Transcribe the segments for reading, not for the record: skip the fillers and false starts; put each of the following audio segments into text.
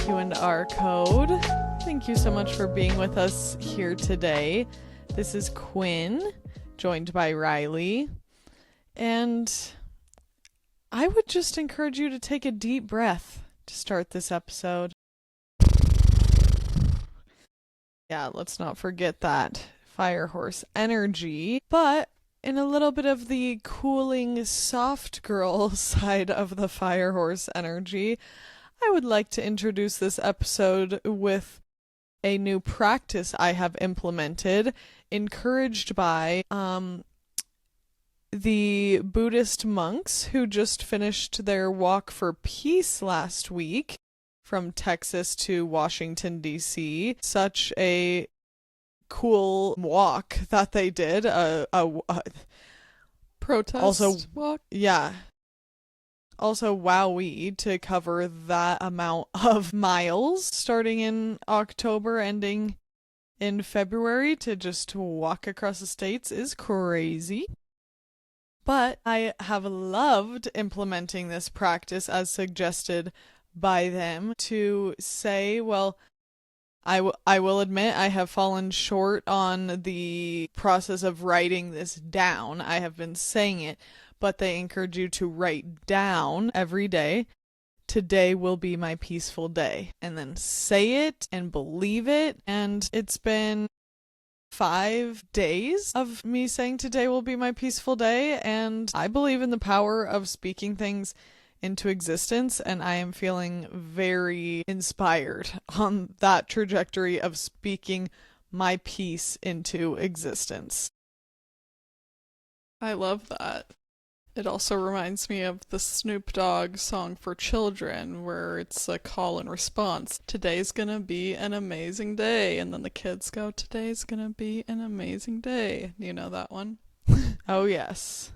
Q and R code. Thank you so much for being with us here today. This is Quinn, joined by Riley, and I would just encourage you to take a deep breath to start this episode. Yeah, let's not forget that fire horse energy, but in a little bit of the cooling, soft girl side of the fire horse energy, I would like to introduce this episode with a new practice I have implemented, encouraged by the Buddhist monks who just finished their walk for peace last week from Texas to Washington, D.C. Such a cool walk that they did. A protest also walk. Yeah. Also, wowee to cover that amount of miles starting in October, ending in February, to just walk across the states is crazy. But I have loved implementing this practice as suggested by them to say, well, I will admit I have fallen short on the process of writing this down. I have been saying it, but they encourage you to write down every day, today will be my peaceful day. And then say it and believe it. And it's been 5 days of me saying today will be my peaceful day. And I believe in the power of speaking things into existence, and I am feeling very inspired on that trajectory of speaking my peace into existence. I love that. It also reminds me of the Snoop Dogg song for children, where it's a call and response. Today's gonna be an amazing day. And then the kids go, today's gonna be an amazing day. You know that one? Oh, yes.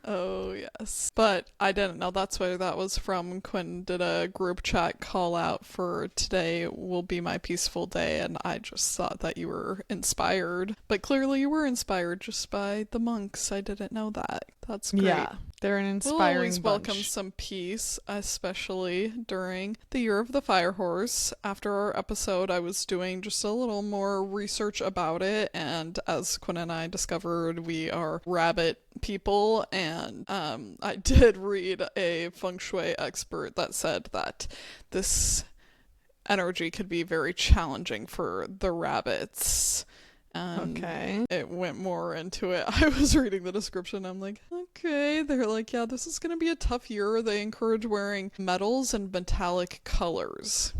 Oh, yes. But I didn't know that's where that was from. Quinn did a group chat call out for today will be my peaceful day, and I just thought that you were inspired. But clearly you were inspired just by the monks. I didn't know that. That's great. Yeah, they're an inspiring We'll always bunch. welcome some peace, especially during the Year of the Fire Horse. After our episode, I was doing just a little more research about it, and as Quinn and I discovered, we are rabbit people, and I did read a feng shui expert that said that this energy could be very challenging for the rabbits. Okay. It went more into it. I was reading the description. I'm like, okay. They're like, yeah, this is going to be a tough year. They encourage wearing metals and metallic colors.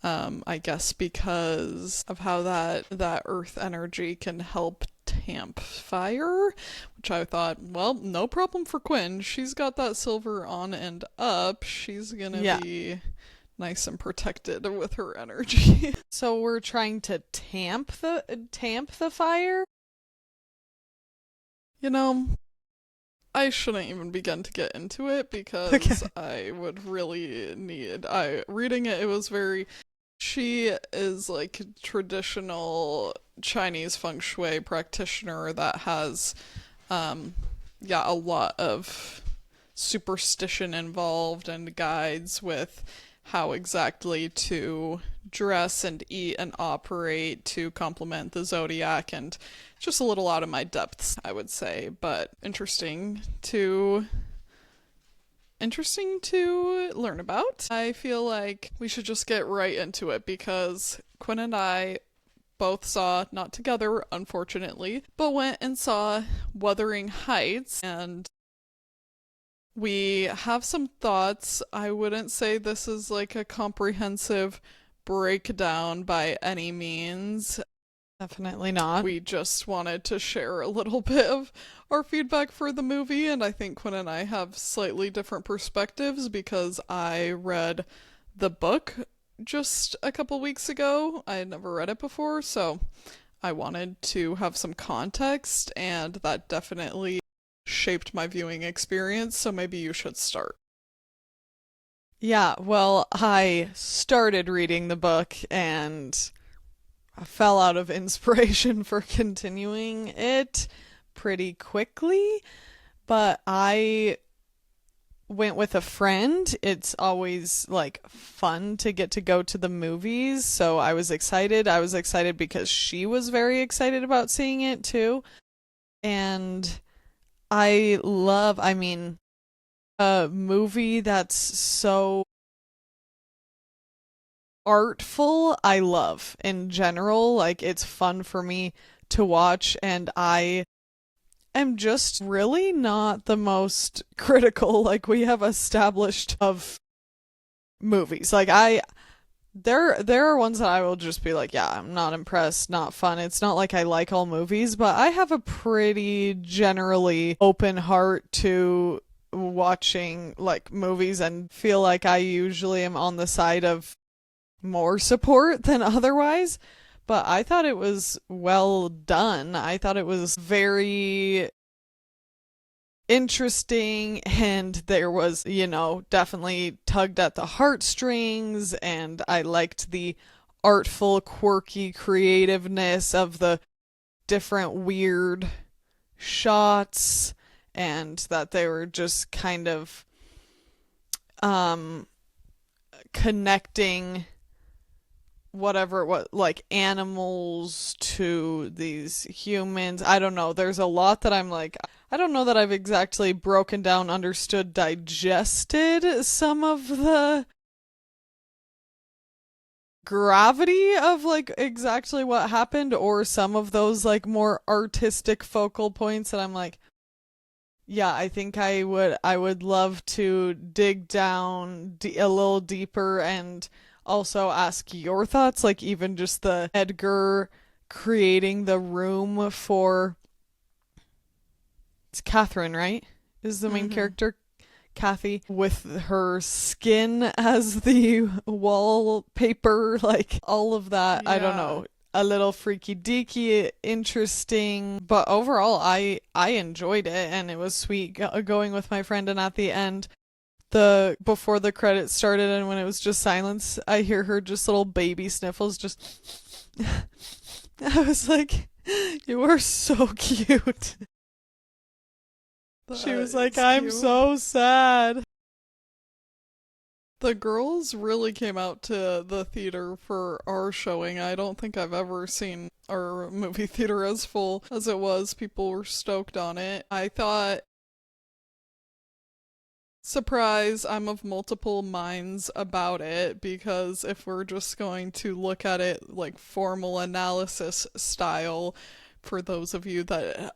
I guess because of how that earth energy can help tamp fire, which I thought, well, no problem for Quinn. She's got that silver on and up. She's going to be nice and protected with her energy. So we're trying to tamp the fire? You know, I shouldn't even begin to get into it because I would really need reading it was very, she is like traditional Chinese feng shui practitioner that has a lot of superstition involved and guides with how exactly to dress and eat and operate to complement the zodiac, and just a little out of my depths, I would say, but interesting to learn about. I feel like we should just get right into it because Quinn and I both saw, not together unfortunately, but went and saw Wuthering Heights, and we have some thoughts. I wouldn't say this is like a comprehensive breakdown by any means. Definitely not. We just wanted to share a little bit of our feedback for the movie, and I think Quinn and I have slightly different perspectives because I read the book just a couple weeks ago. I had never read it before, so I wanted to have some context, and that definitely shaped my viewing experience, so maybe you should start. Yeah, well, I started reading the book and I fell out of inspiration for continuing it pretty quickly, but I went with a friend, it's always like fun to get to go to the movies. So I was excited. I was excited because she was very excited about seeing it too. And I mean, a movie that's so artful, I love in general. Like, it's fun for me to watch, and I am just really not the most critical, like we have established, of movies. Like, there are ones that I will just be like, yeah, I'm not impressed, not fun. It's not like I like all movies, but I have a pretty generally open heart to watching like movies, and feel like I usually am on the side of more support than otherwise. But I thought it was well done. I thought it was very interesting, and there was, definitely tugged at the heartstrings, and I liked the artful, quirky creativeness of the different weird shots, and that they were just kind of connecting what like animals to these humans. I don't know. There's a lot that I'm like, I don't know that I've exactly broken down, understood, digested some of the gravity of like exactly what happened, or some of those like more artistic focal points that I'm like, yeah, I think I would love to dig down a little deeper, and also ask your thoughts, like even just the Edgar creating the room for, it's Catherine, right? Is the main character Kathy, with her skin as the wallpaper, like all of that. Yeah. I don't know. A little freaky deaky, interesting, but overall I enjoyed it, and it was sweet going with my friend. And at the end, before the credits started, and when it was just silence, I hear her just little baby sniffles, just I was like, you were so cute. She was like, I'm so sad. The girls really came out to the theater for our showing. I don't think I've ever seen our movie theater as full as it was. People were stoked on it. I thought, surprise, I'm of multiple minds about it, because if we're just going to look at it like formal analysis style, for those of you that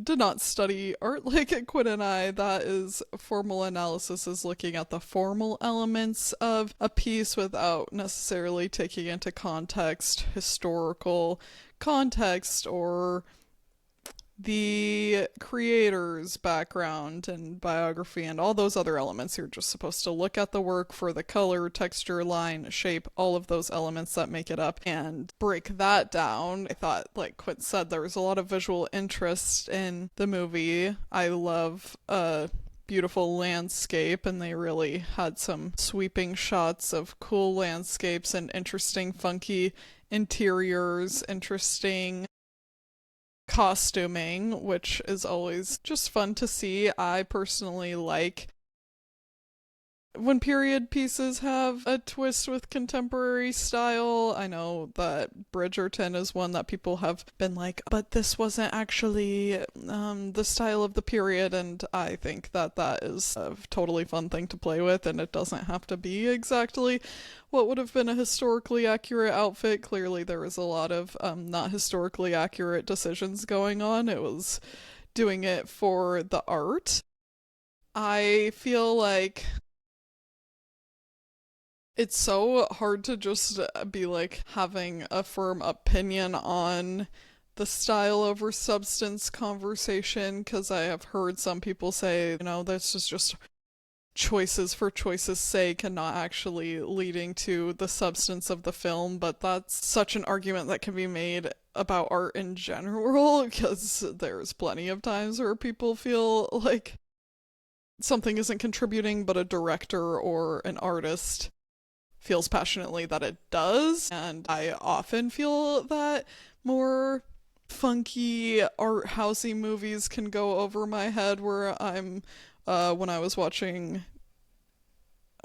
did not study art like Quinn and I, that is, formal analysis is looking at the formal elements of a piece without necessarily taking into context historical context or the creator's background and biography and all those other elements. You're just supposed to look at the work for the color, texture, line, shape, all of those elements that make it up, and break that down. I thought, like Quinn said, there was a lot of visual interest in the movie. I love beautiful landscape, and they really had some sweeping shots of cool landscapes and interesting, funky interiors, interesting costuming, which is always just fun to see. I personally like when period pieces have a twist with contemporary style. I know that Bridgerton is one that people have been like, but this wasn't actually the style of the period, and I think that is a totally fun thing to play with, and it doesn't have to be exactly what would have been a historically accurate outfit. Clearly there was a lot of not historically accurate decisions going on. It was doing it for the art. I feel like it's so hard to just be like having a firm opinion on the style over substance conversation, because I have heard some people say, this is just choices for choice's sake and not actually leading to the substance of the film. But that's such an argument that can be made about art in general, because there's plenty of times where people feel like something isn't contributing, but a director or an artist feels passionately that it does. And I often feel that more funky art housey movies can go over my head, where I'm when I was watching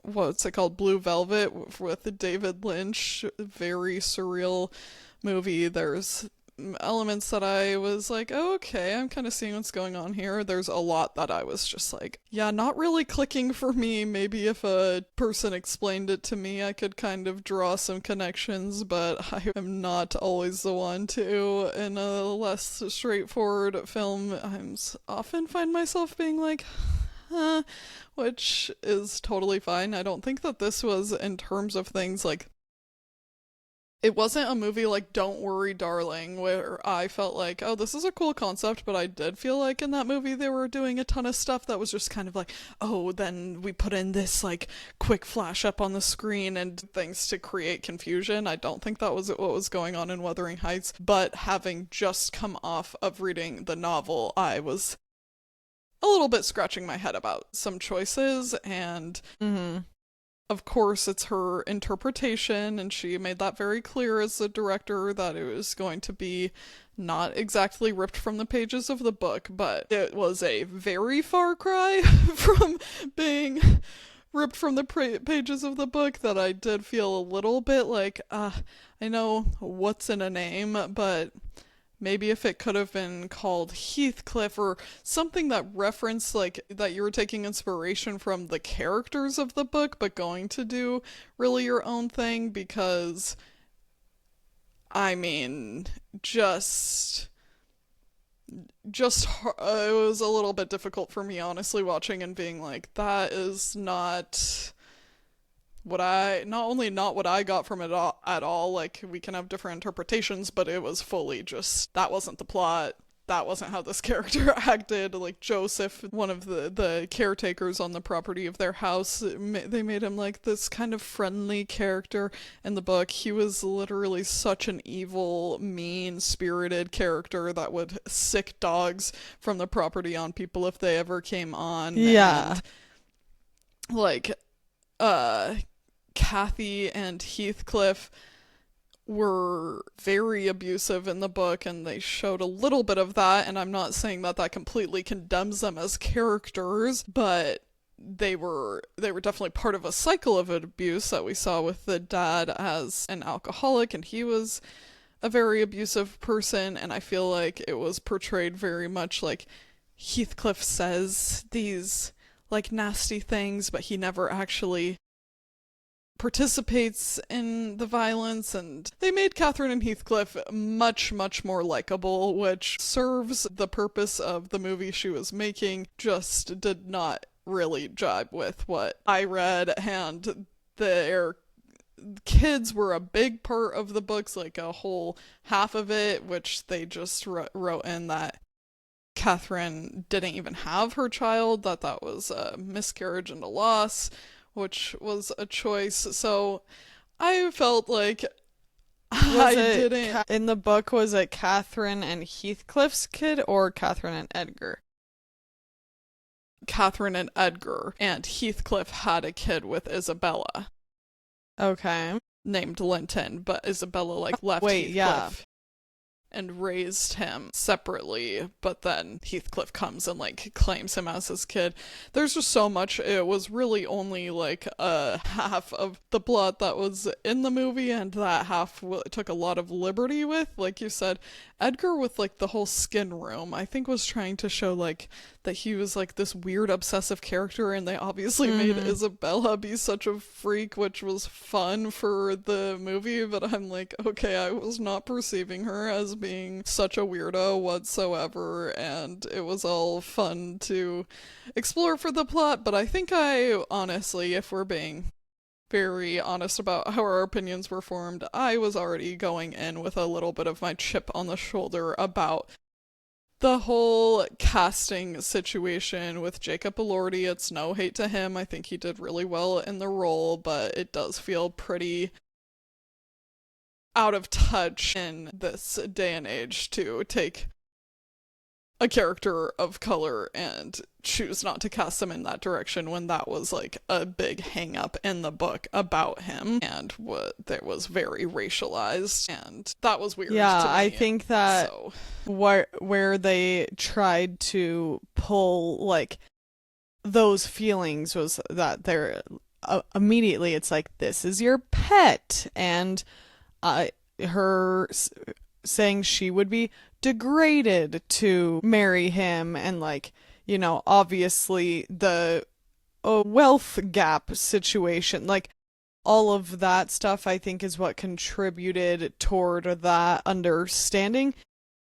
what's it called, Blue Velvet with David Lynch, very surreal movie. There's elements that I was like, oh, okay, I'm kind of seeing what's going on here. There's a lot that I was just like, yeah, not really clicking for me. Maybe if a person explained it to me, I could kind of draw some connections, but I am not always the one to. In a less straightforward film, I often find myself being like, huh, which is totally fine. I don't think that this was, in terms of things like, it wasn't a movie like Don't Worry Darling where I felt like, oh, this is a cool concept, but I did feel like in that movie they were doing a ton of stuff that was just kind of like, oh, then we put in this like quick flash up on the screen and things to create confusion. I don't think that was what was going on in Wuthering Heights, but having just come off of reading the novel, I was a little bit scratching my head about some choices, and of course, it's her interpretation, and she made that very clear as the director that it was going to be not exactly ripped from the pages of the book, but it was a very far cry from being ripped from the pages of the book that I did feel a little bit like, I know what's in a name, but maybe if it could have been called Heathcliff or something that referenced, like, that you were taking inspiration from the characters of the book, but going to do really your own thing, because, I mean, it was a little bit difficult for me, honestly, watching and being like, that is not not only not what I got from it at all, like, we can have different interpretations, but it was fully just, that wasn't the plot. That wasn't how this character acted. Like, Joseph, one of the caretakers on the property of their house, they made him like this kind of friendly character in the book. He was literally such an evil, mean-spirited character that would sick dogs from the property on people if they ever came on. Yeah. And, like, Kathy and Heathcliff were very abusive in the book, and they showed a little bit of that, and I'm not saying that that completely condemns them as characters, but they were definitely part of a cycle of abuse that we saw with the dad as an alcoholic, and he was a very abusive person, and I feel like it was portrayed very much like Heathcliff says these like nasty things, but he never actually participates in the violence, and they made Catherine and Heathcliff much, much more likable, which serves the purpose of the movie she was making, just did not really jibe with what I read, and their kids were a big part of the books, like a whole half of it, which they just wrote in that Catherine didn't even have her child, that was a miscarriage and a loss, which was a choice. So I felt like in the book, was it Catherine and Heathcliff's kid or Catherine and Edgar? Catherine and Edgar, and Heathcliff had a kid with Isabella. Okay. Named Linton, but Isabella left Heathcliff and raised him separately, but then Heathcliff comes and claims him as his kid. There's just so much. It was really only a half of the plot that was in the movie, and that half took a lot of liberty with. Like you said, Edgar with the whole skin room, I think, was trying to show that he was this weird obsessive character, and they obviously made Isabella be such a freak, which was fun for the movie, but I'm like, okay, I was not perceiving her as being such a weirdo whatsoever, and it was all fun to explore for the plot, but I think I honestly, if we're being very honest about how our opinions were formed, I was already going in with a little bit of my chip on the shoulder about the whole casting situation with Jacob Elordi. It's no hate to him. I think he did really well in the role, but it does feel pretty out of touch in this day and age to take a character of color and choose not to cast him in that direction when that was a big hang up in the book about him, and that was very racialized, and that was weird to me. I think that where they tried to pull those feelings was that immediately it's like, this is your pet, and her saying she would be degraded to marry him, and like, obviously the wealth gap situation, like all of that stuff I think is what contributed toward that understanding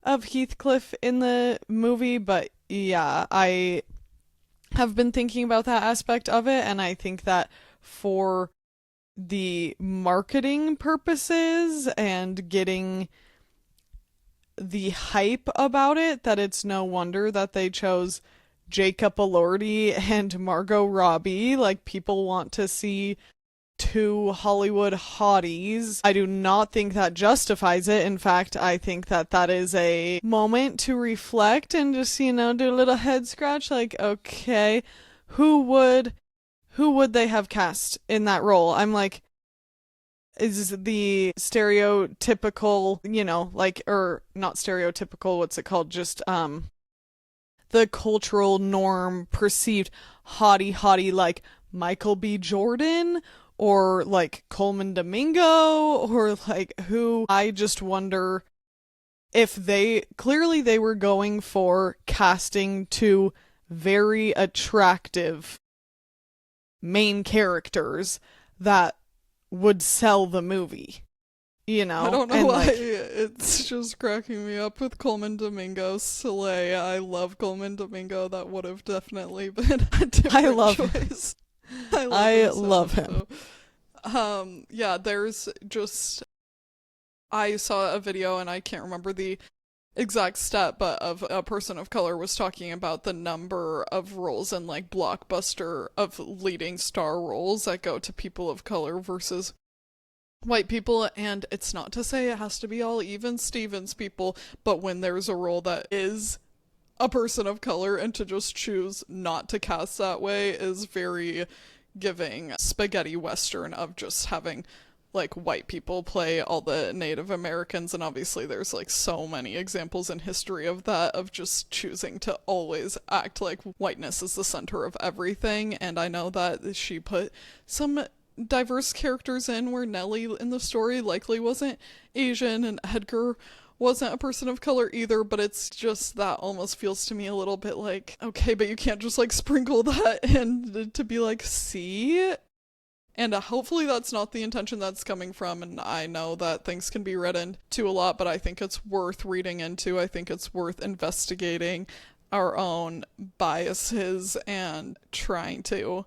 of Heathcliff in the movie. But yeah, I have been thinking about that aspect of it, and I think that for the marketing purposes and getting the hype about it, that it's no wonder that they chose Jacob Elordi and Margot Robbie. Like, people want to see two Hollywood hotties. I do not think that justifies it. In fact, I think that that is a moment to reflect and just, do a little head scratch, like, okay, who would they have cast in that role? I'm like, is the stereotypical, like, or not stereotypical, what's it called? Just, the cultural norm perceived hottie, like Michael B. Jordan, or like Coleman Domingo, or like who. I just wonder if they were going for casting two very attractive main characters that would sell the movie. I don't know and why like, it's just cracking me up with Coleman Domingo. Slay. I love Coleman Domingo. That would have definitely been a different choice. I love him. So. Yeah, there's just, I saw a video, and I can't remember the exact stat, but of a person of color was talking about the number of roles in like blockbuster of leading star roles that go to people of color versus white people. And it's not to say it has to be all even Stevens people, but when there's a role that is a person of color, and to just choose not to cast that way is very giving spaghetti western of just having like white people play all the Native Americans. And obviously there's like so many examples in history of that, of just choosing to always act like whiteness is the center of everything. And I know that she put some diverse characters in where Nellie in the story likely wasn't Asian, and Edgar wasn't a person of color either, but it's just that almost feels to me a little bit like, okay, but you can't just like sprinkle that and to be like, see? And hopefully that's not the intention that's coming from, and I know that things can be read into a lot, but I think it's worth reading into. I think it's worth investigating our own biases and trying to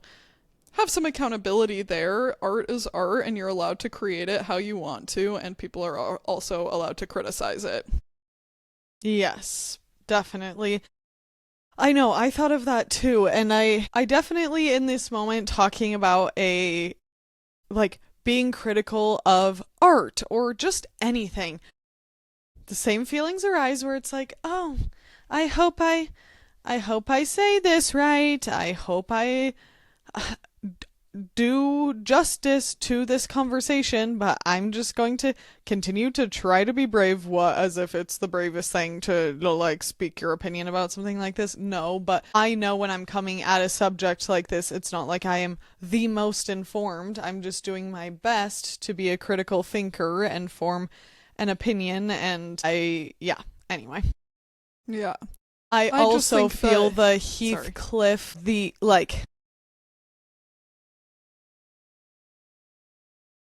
have some accountability there. Art is art, and you're allowed to create it how you want to, and people are also allowed to criticize it. Yes, definitely. I know, I thought of that too, and I definitely in this moment talking about like being critical of art or just anything, the same feelings arise where it's like, oh, I hope I say this right. I hope I do justice to this conversation, but I'm just going to continue to try to be brave. What, as if it's the bravest thing to like speak your opinion about something like this? No, but I know when I'm coming at a subject like this, it's not like I am the most informed. I'm just doing my best to be a critical thinker and form an opinion, and anyway. Yeah. I also feel the Heathcliff, the like,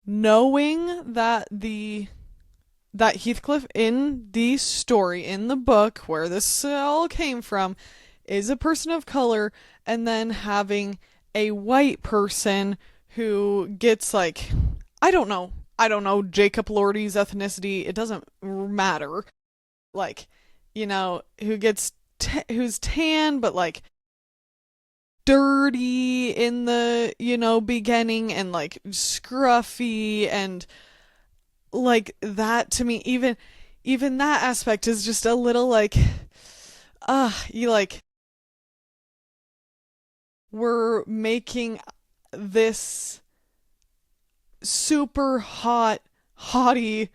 knowing that Heathcliff in the story, in the book where this all came from, is a person of color, and then having a white person who gets like, I don't know Jacob Elordi's ethnicity, it doesn't matter, like, who gets who's tan but like dirty in the beginning, and like scruffy, and like that, to me, even that aspect is just a little like, you like, we're making this super haughty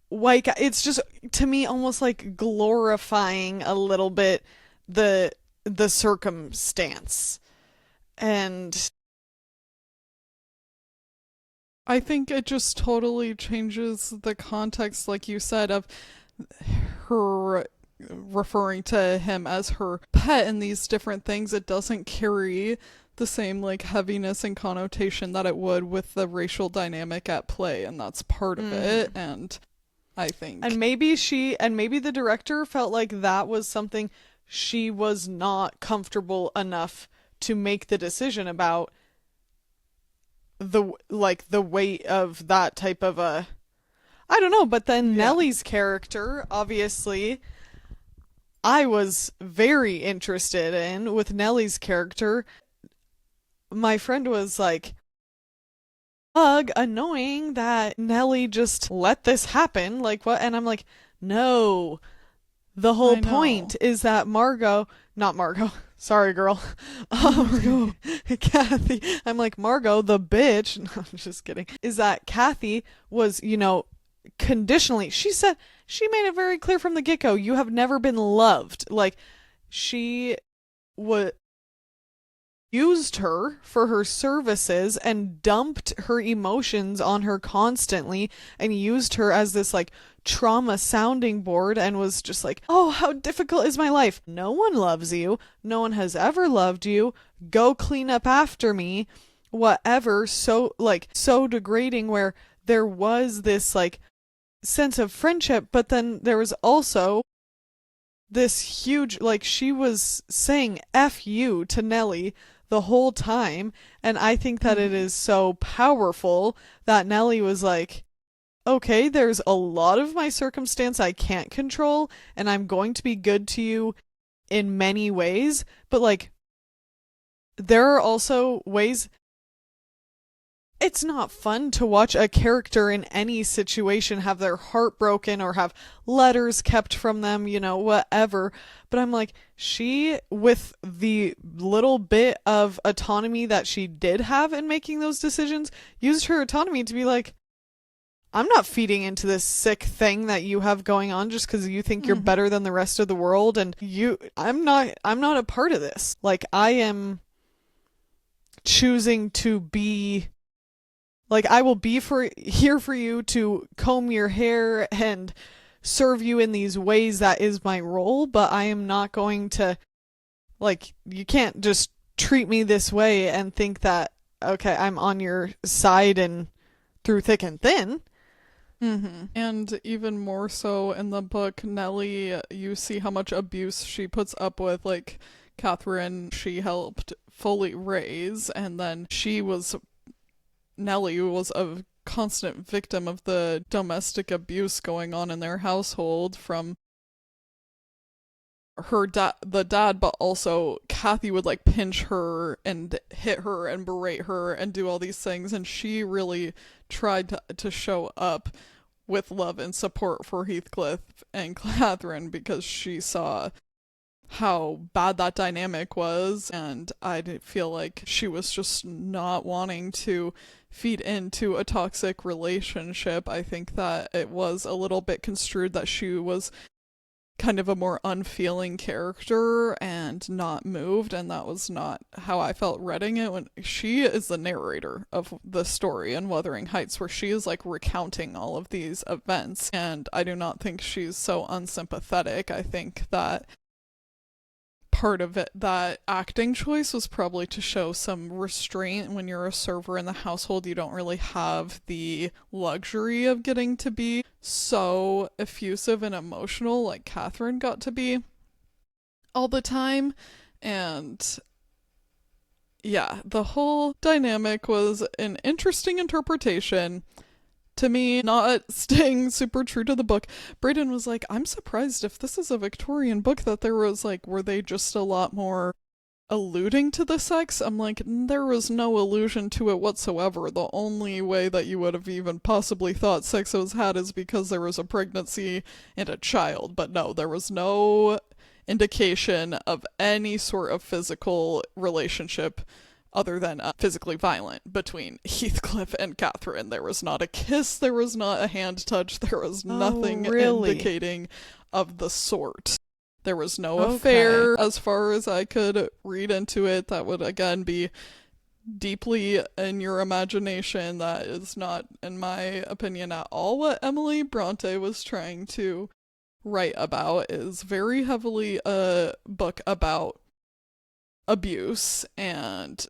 white guy. It's just, to me, almost like glorifying a little bit the circumstance. And I think it just totally changes the context, like you said, of her referring to him as her pet and these different things. It doesn't carry the same like heaviness and connotation that it would with the racial dynamic at play, and that's part of it. And I think maybe the director felt like that was something she was not comfortable enough to make the decision about, the weight of that type of a, I don't know. But then Nellie's character, obviously, I was very interested in with Nellie's character. My friend was like, annoying that Nellie just let this happen. Like, what? And I'm like, no. The whole point is that not Margot, sorry, girl. Margot. Kathy. I'm like, Margot, the bitch. No, I'm just kidding. Is that Kathy was, conditionally, she made it very clear from the get-go, you have never been loved. Like, she used her for her services and dumped her emotions on her constantly and used her as this like trauma sounding board and was just like, oh, how difficult is my life? No one loves you. No one has ever loved you. Go clean up after me. Whatever. So degrading, where there was this like sense of friendship, but then there was also this huge, like, she was saying F you to Nellie the whole time. And I think that it is so powerful that Nellie was like, okay, there's a lot of my circumstance I can't control, and I'm going to be good to you in many ways, but like, there are also ways. It's not fun to watch a character in any situation have their heart broken or have letters kept from them, whatever. But I'm like, she, with the little bit of autonomy that she did have in making those decisions, used her autonomy to be like, I'm not feeding into this sick thing that you have going on just because you think you're better than the rest of the world, and I'm not a part of this. Like, I am choosing to be, like, I will be here for you to comb your hair and serve you in these ways. That is my role, but I am not going to, like, you can't just treat me this way and think that, okay, I'm on your side and through thick and thin. And even more so in the book, Nellie, you see how much abuse she puts up with. Like, Catherine, she helped fully raise, and then Nellie was a constant victim of the domestic abuse going on in their household from the dad, but also Kathy would like pinch her and hit her and berate her and do all these things, and she really tried to show up with love and support for Heathcliff and Catherine because she saw how bad that dynamic was, and I feel like she was just not wanting to feed into a toxic relationship. I think that it was a little bit construed that she was kind of a more unfeeling character and not moved, and that was not how I felt reading it. When she is the narrator of the story in Wuthering Heights, where she is like recounting all of these events, and I do not think she's so unsympathetic. I think that part of it, that acting choice, was probably to show some restraint. When you're a server in the household, you don't really have the luxury of getting to be so effusive and emotional like Catherine got to be all the time. And yeah, the whole dynamic was an interesting interpretation. To me, not staying super true to the book. Brayden was like, I'm surprised if this is a Victorian book that there was like, were they just a lot more alluding to the sex? I'm like, there was no allusion to it whatsoever. The only way that you would have even possibly thought sex was had is because there was a pregnancy and a child. But no, there was no indication of any sort of physical relationship other than physically violent between Heathcliff and Catherine. There was not a kiss, there was not a hand touch, there was nothing indicating of the sort. There was no affair as far as I could read into it. That would again be deeply in your imagination. That is not, in my opinion, at all what Emily Bronte was trying to write about. Is very heavily a book about abuse and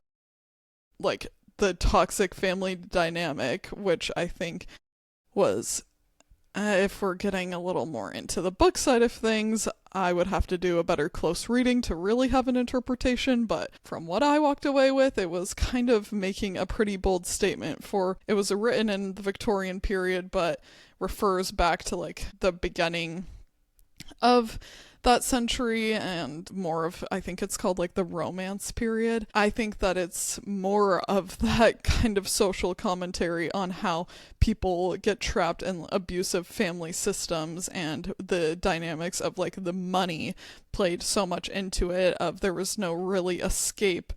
like the toxic family dynamic, which I think was, if we're getting a little more into the book side of things, I would have to do a better close reading to really have an interpretation, but from what I walked away with, it was kind of making a pretty bold statement. For it was written in the Victorian period, but refers back to like the beginning of that century and more of, I think it's called like the Romance period. I think that it's more of that kind of social commentary on how people get trapped in abusive family systems, and the dynamics of like the money played so much into it, of there was no really escape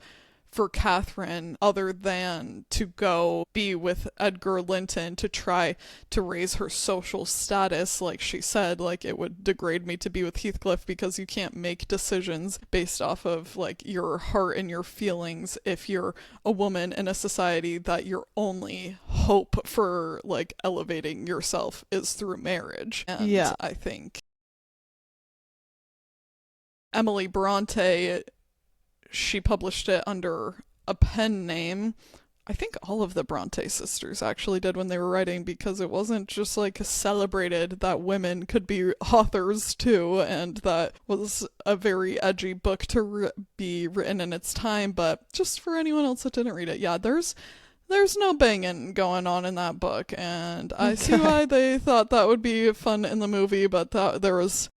for Catherine other than to go be with Edgar Linton to try to raise her social status. Like she said, like, it would degrade me to be with Heathcliff because you can't make decisions based off of like your heart and your feelings if you're a woman in a society that your only hope for like elevating yourself is through marriage. And Yeah. I think Emily Bronte, she published it under a pen name. I think all of the Bronte sisters actually did when they were writing, because it wasn't just like celebrated that women could be authors too, and that was a very edgy book to be written in its time. But just for anyone else that didn't read it, yeah, there's no banging going on in that book, and I see why they thought that would be fun in the movie, but there was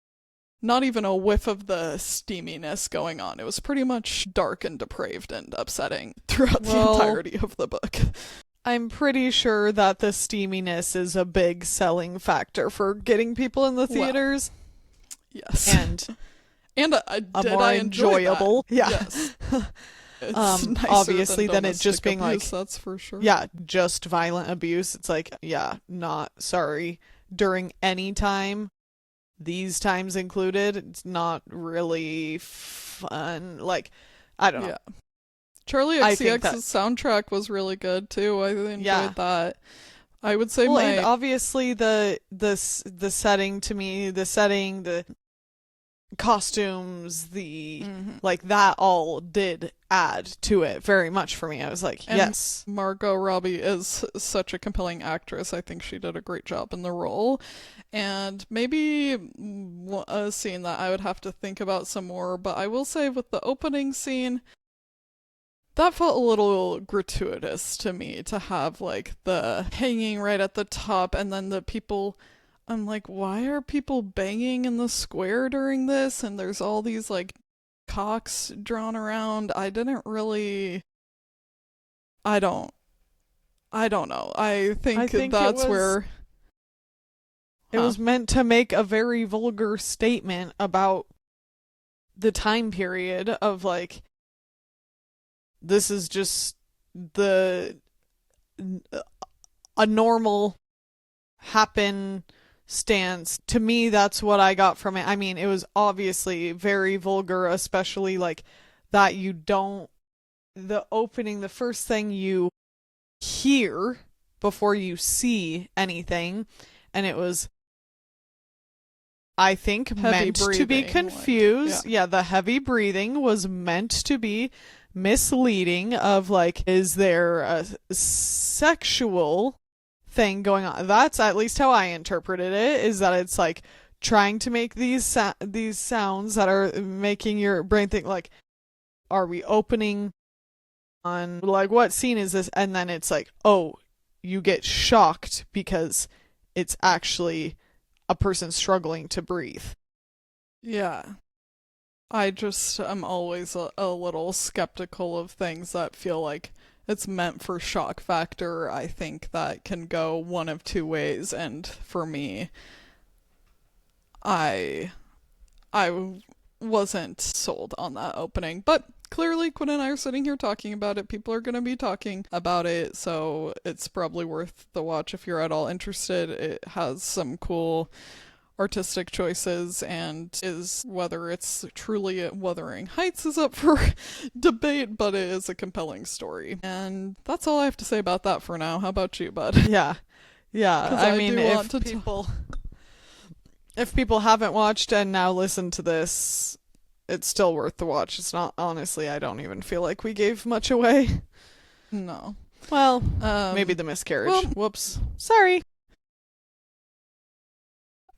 not even a whiff of the steaminess going on. It was pretty much dark and depraved and upsetting throughout the entirety of the book. I'm pretty sure that the steaminess is a big selling factor for getting people in the theaters. Well, yes. And I enjoyable. That? Yeah. Yes. Obviously than it just being abuse, like, that's for sure. Yeah, just violent abuse. It's like, yeah, not sorry. During any time, these times included, it's not really fun. Like, I don't know. Yeah. Charlie XCX's soundtrack was really good too. I enjoyed that. I would say and obviously the setting, to me, the costumes, like that all did add to it very much for me. I was like, yes. Margot Robbie is such a compelling actress. I think she did a great job in the role. And maybe a scene that I would have to think about some more, but I will say with the opening scene, that felt a little gratuitous to me, to have like the hanging right at the top and then the people. I'm like, why are people banging in the square during this? And there's all these like cocks drawn around. I don't know. I think that's where it was meant to make a very vulgar statement about the time period of like, this is just a normal happen stance. To me, that's what I got from it. I mean, it was obviously very vulgar, especially like that the opening, the first thing you hear before you see anything, and it was, I think, heavy meant breathing, to be confused. Like, yeah, the heavy breathing was meant to be misleading of like, is there a sexual thing going on? That's at least how I interpreted it, is that it's like trying to make these sounds that are making your brain think like, are we opening on like, what scene is this? And then it's like, oh, you get shocked because it's actually a person struggling to breathe. Yeah. I'm always a little skeptical of things that feel like it's meant for shock factor. I think that can go one of two ways, and for me, I wasn't sold on that opening. But clearly, Quinn and I are sitting here talking about it. People are going to be talking about it, so it's probably worth the watch if you're at all interested. It has some cool artistic choices, and is whether it's truly Wuthering Heights is up for debate, but it is a compelling story. And that's all I have to say about that for now. How about you, bud? Yeah. Yeah. I mean, if people haven't watched and now listen to this, it's still worth the watch. It's not, honestly, I don't even feel like we gave much away. No. Well, maybe the miscarriage. Well, whoops. Sorry.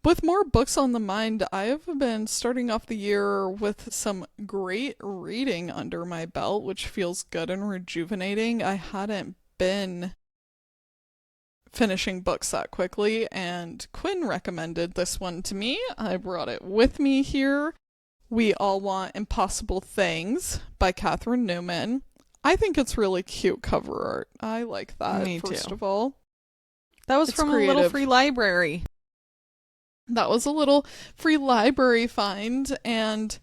With more books on the mind, I have been starting off the year with some great reading under my belt, which feels good and rejuvenating. I hadn't been finishing books that quickly, and Quinn recommended this one to me. I brought it with me here. We All Want Impossible Things by Catherine Newman. I think it's really cute cover art. I like that, Me first too. of all. That was from creative. a little free library. That was a little free library find, and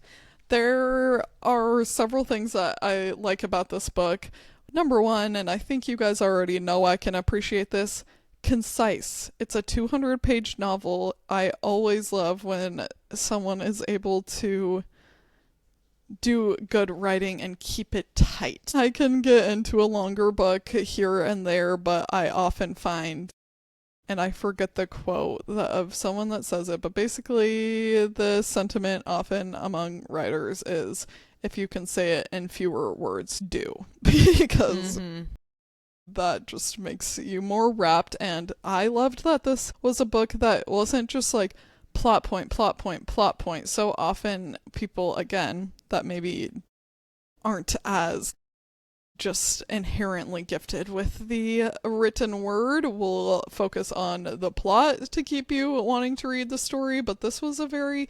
there are several things that I like about this book. Number one, and I think you guys already know I can appreciate this, concise. It's a 200-page novel. I always love when someone is able to do good writing and keep it tight. I can get into a longer book here and there, but I often find, and I forget the quote of someone that says it, but basically the sentiment often among writers is, if you can say it in fewer words, do. Because that just makes you more wrapped, and I loved that this was a book that wasn't just like plot point, plot point, plot point. So often people, again, that maybe aren't as just inherently gifted with the written word will focus on the plot to keep you wanting to read the story, but this was a very,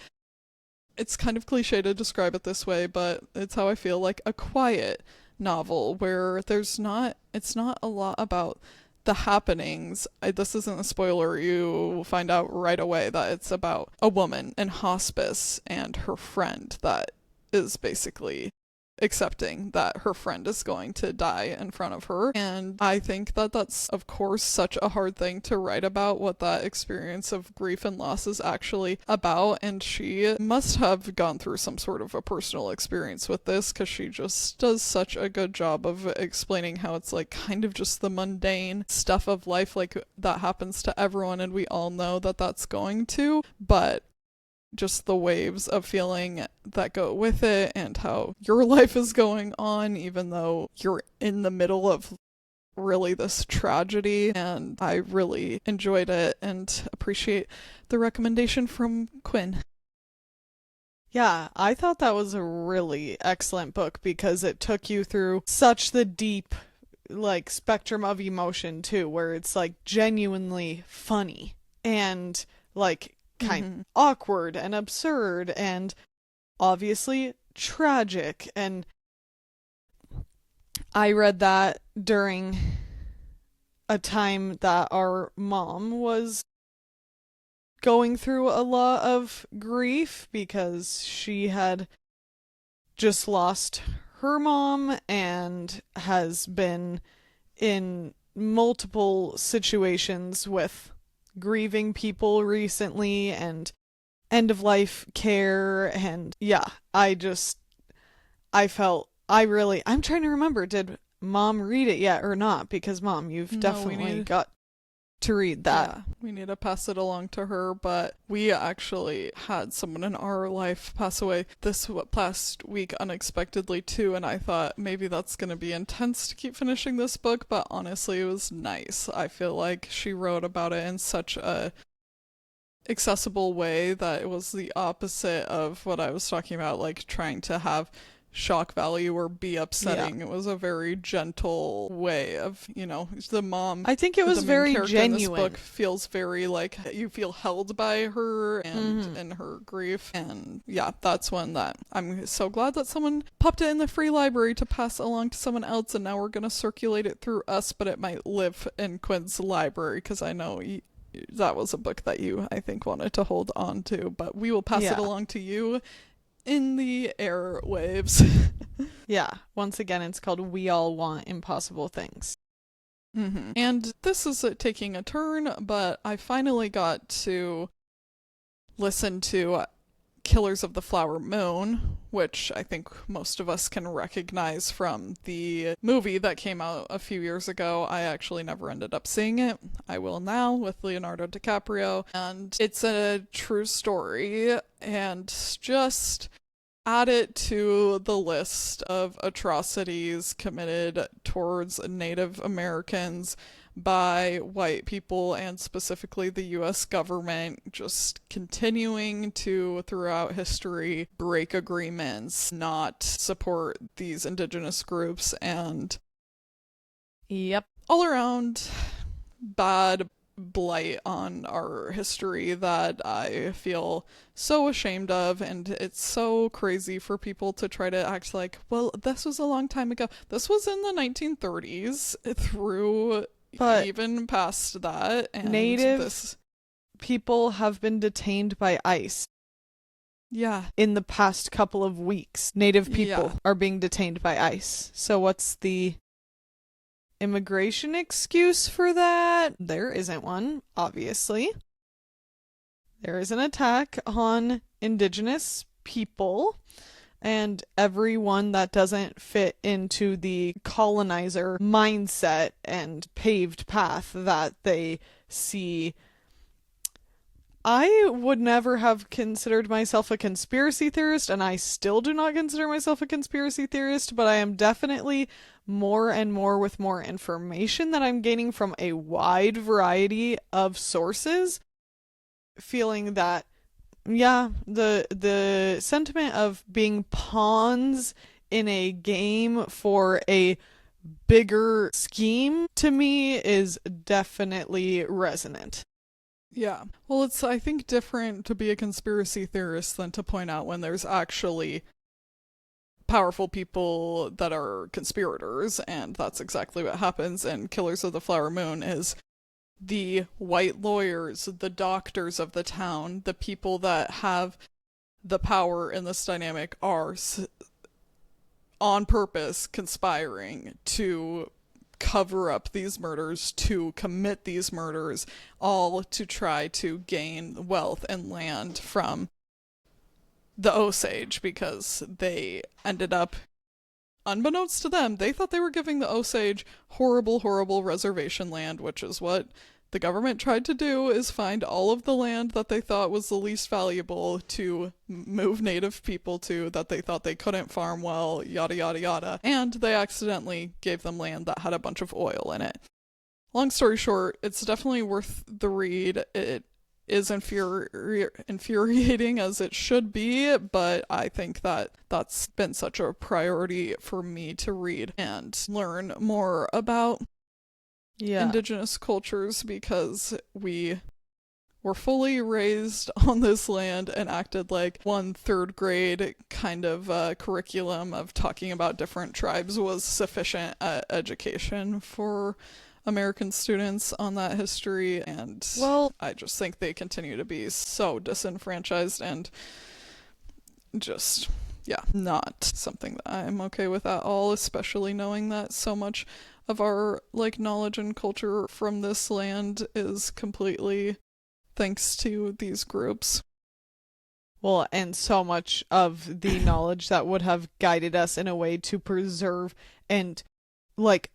it's kind of cliche to describe it this way, but it's how I feel, like a quiet novel where it's not a lot about the happenings. This isn't a spoiler, you will find out right away that it's about a woman in hospice and her friend that is basically accepting that her friend is going to die in front of her. And I think that that's, of course, such a hard thing to write about, what that experience of grief and loss is actually about. And she must have gone through some sort of a personal experience with this, because she just does such a good job of explaining how it's like kind of just the mundane stuff of life, like that happens to everyone, and we all know that that's going to, but just the waves of feeling that go with it, and how your life is going on even though you're in the middle of really this tragedy. And I really enjoyed it and appreciate the recommendation from Quinn. Yeah, I thought that was a really excellent book because it took you through such the deep like spectrum of emotion too, where it's like genuinely funny and like kind of awkward and absurd and obviously tragic. And I read that during a time that our mom was going through a lot of grief because she had just lost her mom and has been in multiple situations with grieving people recently and end of life care. And yeah, I'm trying to remember, did Mom read it yet or not? Because Mom, you've definitely got to read that. Yeah, we need to pass it along to her, but we actually had someone in our life pass away this past week unexpectedly too, and I thought maybe that's going to be intense to keep finishing this book, but honestly it was nice. I feel like she wrote about it in such a accessible way that it was the opposite of what I was talking about, like trying to have shock value or be upsetting. Yeah. It was a very gentle way of, the mom. I think it was very genuine. In this book feels very like you feel held by her and in her grief. And yeah, that's one that I'm so glad that someone popped it in the free library to pass along to someone else, and now we're going to circulate it through us, but it might live in Quinn's library because I know that was a book that you, I think, wanted to hold on to, but we will pass it along to you in the airwaves. Yeah, once again, it's called We All Want Impossible Things. And this is taking a turn, but I finally got to listen to Killers of the Flower Moon, which I think most of us can recognize from the movie that came out a few years ago. I actually never ended up seeing it. I will now, with Leonardo DiCaprio. And it's a true story, and just add it to the list of atrocities committed towards Native Americans by white people, and specifically the US government, just continuing to, throughout history, break agreements, not support these indigenous groups, and Yep. all around bad blight on our history that I feel so ashamed of. And it's so crazy for people to try to act like, well, this was a long time ago. This was in the 1930s through But even past that. And Native people have been detained by ICE. Yeah. In the past couple of weeks, Native people are being detained by ICE. So what's the immigration excuse for that? There isn't one, obviously. There is an attack on indigenous people and everyone that doesn't fit into the colonizer mindset and paved path that they see. I would never have considered myself a conspiracy theorist, and I still do not consider myself a conspiracy theorist, but I am definitely more and more with more information that I'm gaining from a wide variety of sources, feeling that, yeah, the sentiment of being pawns in a game for a bigger scheme to me is definitely resonant. Yeah. Well, it's, I think, different to be a conspiracy theorist than to point out when there's actually powerful people that are conspirators, and that's exactly what happens in Killers of the Flower Moon. Is the white lawyers, the doctors of the town, the people that have the power in this dynamic are on purpose conspiring to cover up these murders, to commit these murders, all to try to gain wealth and land from the Osage, because they ended up, unbeknownst to them, they thought they were giving the Osage horrible, horrible reservation land, which is what the government tried to do, is find all of the land that they thought was the least valuable to move Native people to, that they thought they couldn't farm well, yada yada yada, and they accidentally gave them land that had a bunch of oil in it. Long story short, it's definitely worth the read. It is infuriating as it should be, but I think that that's been such a priority for me to read and learn more about indigenous cultures, because we were fully raised on this land and acted like one third grade kind of curriculum of talking about different tribes was sufficient education for American students on that history. And well, I just think they continue to be so disenfranchised, and just, yeah, not something that I'm okay with at all, especially knowing that so much of our knowledge and culture from this land is completely thanks to these groups. Well, and so much of the knowledge that would have guided us in a way to preserve and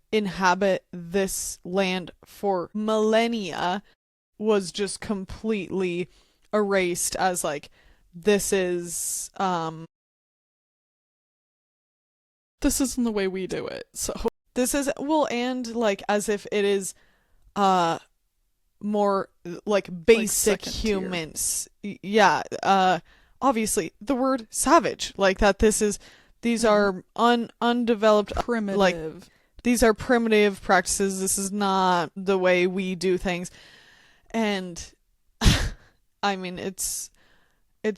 inhabit this land for millennia was just completely erased as this isn't the way we do it. So this is, well, and as if it is more basic humans. Yeah, obviously the word savage, that these are undeveloped, primitive. These are primitive practices. This is not the way we do things. And I mean, it's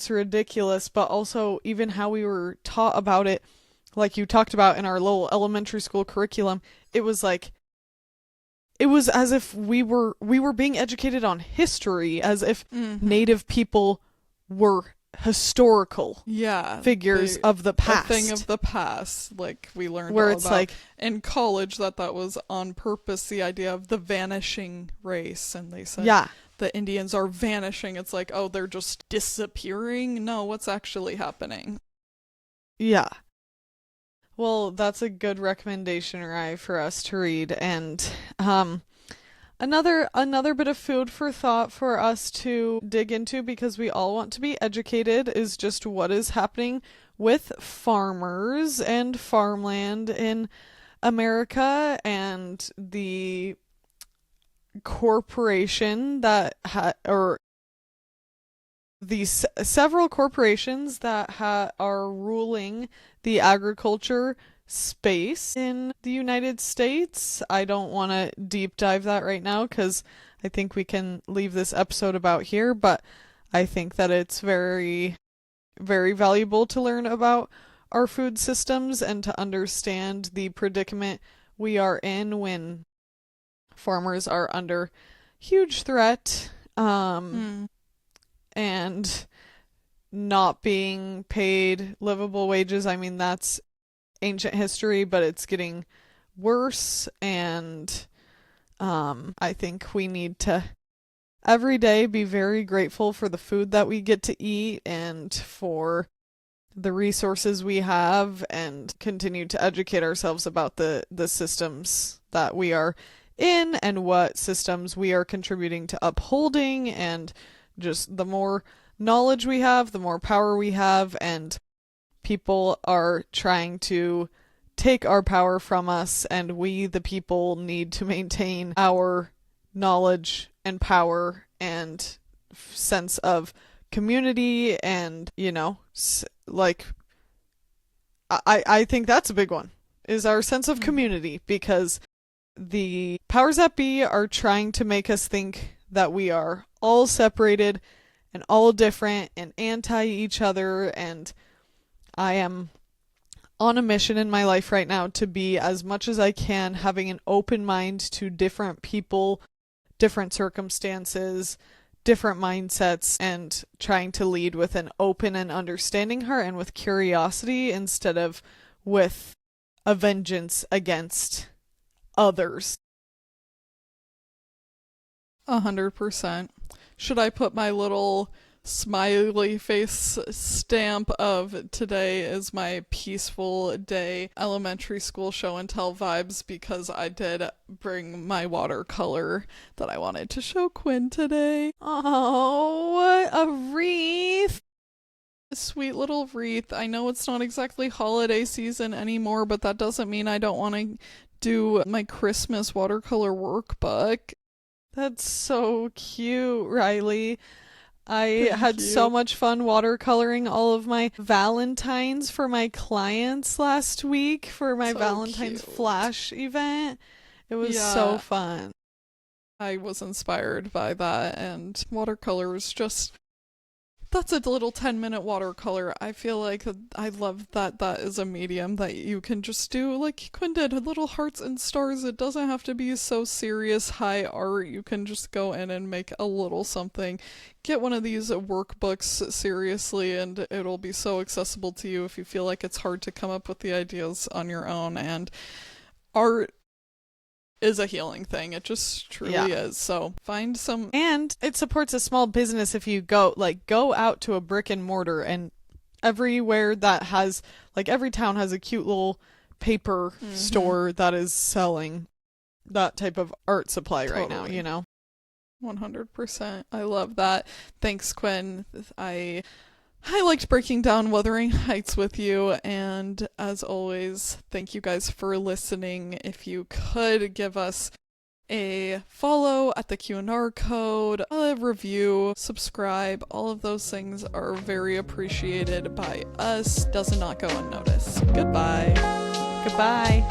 ridiculous, but also even how we were taught about it, like you talked about in our little elementary school curriculum, it was as if we were being educated on history, as if Native people were historical figures of the past. A thing of the past. We learned where all about in college that was on purpose, the idea of the vanishing race, and they said the Indians are vanishing. It's like, oh, they're just disappearing. No, what's actually happening? Yeah. Well, that's a good recommendation, Rye, for us to read. And another bit of food for thought for us to dig into, because we all want to be educated, is just what is happening with farmers and farmland in America, and the corporation that or these several corporations that are ruling the agriculture space in the United States. I don't want to deep dive that right now because I think we can leave this episode about here, but I think that it's very, very valuable to learn about our food systems and to understand the predicament we are in when farmers are under huge threat and not being paid livable wages. I mean, that's ancient history, but it's getting worse, and I think we need to every day be very grateful for the food that we get to eat and for the resources we have, and continue to educate ourselves about the systems that we are in and what systems we are contributing to upholding. And just the more knowledge we have, the more power we have, and people are trying to take our power from us, and we, the people, need to maintain our knowledge and power and sense of community. And, you know, like, I think that's a big one, is our sense of community, because the powers that be are trying to make us think that we are all separated and all different and anti each other. And I am on a mission in my life right now to be, as much as I can, having an open mind to different people, different circumstances, different mindsets, and trying to lead with an open and understanding heart and with curiosity instead of with a vengeance against others. 100%. Should I put my little smiley face stamp of today is my peaceful day elementary school show and tell vibes, because I did bring my watercolor that I wanted to show Quinn today. Oh, a wreath. A sweet little wreath. I know it's not exactly holiday season anymore, but that doesn't mean I don't want to do my Christmas watercolor workbook. That's so cute, Riley. I had so much fun watercoloring all of my Valentines for my clients last week for my Valentine's Flash event. It was so fun. I was inspired by that, and watercolor is just, that's a little 10-minute watercolor. I feel like I love that that is a medium that you can just do, like Quinn did, little hearts and stars. It doesn't have to be so serious, high art. You can just go in and make a little something. Get one of these workbooks seriously, and it'll be so accessible to you if you feel like it's hard to come up with the ideas on your own. And art is a healing thing. It just truly is. So find some. And it supports a small business if you go out to a brick and mortar, and everywhere that has, like, every town has a cute little paper store that is selling that type of art supply right now, you know? 100%. I love that. Thanks, Quinn. I liked breaking down Wuthering Heights with you, and as always, thank you guys for listening. If you could give us a follow at the Q&R code, a review, subscribe, all of those things are very appreciated by us. Does not go unnoticed. Goodbye. Goodbye.